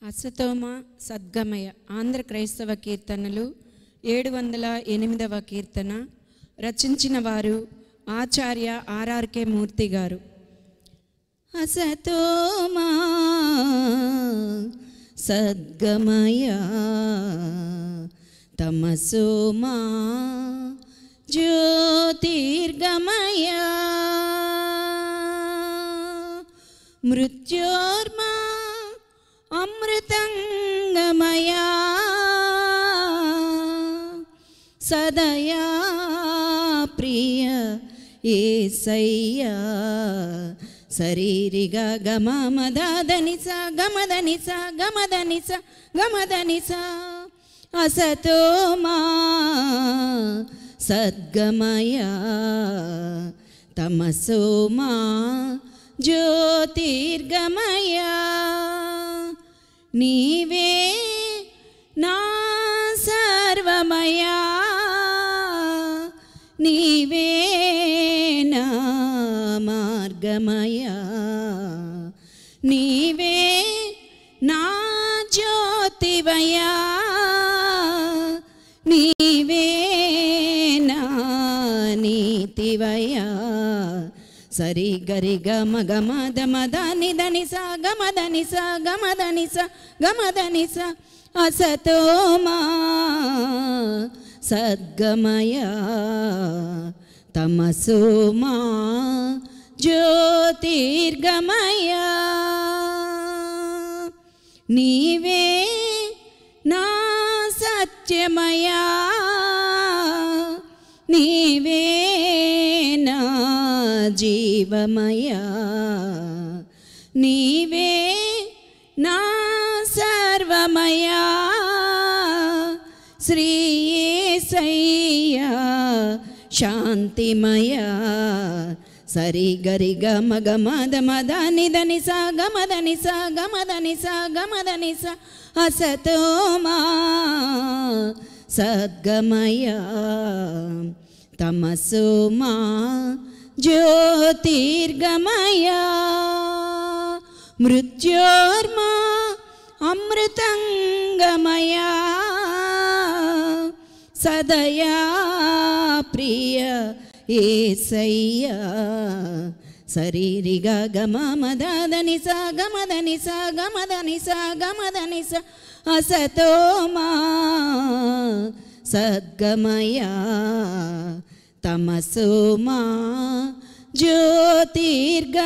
అసతోమ సద్గమయ ఆంధ్ర క్రైస్తవ కీర్తనలు 708వ కీర్తన. రచించిన వారు ఆచార్య ఆర్ఆర్కే మూర్తి గారు. అసతోమ సద్గమయ తమసోమ జ్యోతిర్గమయ మృత్యోర్మా అమృతంగమయా సదయా ప్రియ యేసయ్యా శరీరిగా గమమదనిస గమదనిస గమదనిస గమదనిస అసతోమా సద్గమయా తమసోమా జ్యోతిర్గమయా నీవే నా సర్వమయా నీవే నా మార్గమయా నీవే నా జ్యోతివయా నీవే నా నీతివయా సరి గరి గమ గమ దమ దని దని స గమ దని స గమ దని స గమ దని స అసతోమా సద్గమయా తమసోమా జ్యోతిర్గమయా నీవే నా సత్యమయా నీవే నా జీవమయా నీవే నా సర్వమయా శ్రీ యేసయ్యా శాంతిమయా సరి గరి గమ గమ దమ దని దని స గమ దని స గమ దని స గమ దని స అసతోమా సద్గమయా తమసోమా జ్యోతిర్గమయా మృత్యోర్మా అమృతంగమయా సదయా ప్రియ యేసయ్యా శరీరిగా గమమదని స గమదని స గమదని స గమదని స అసతోమా సద్గమయా తమసోమా జ్యోతిర్గమయా.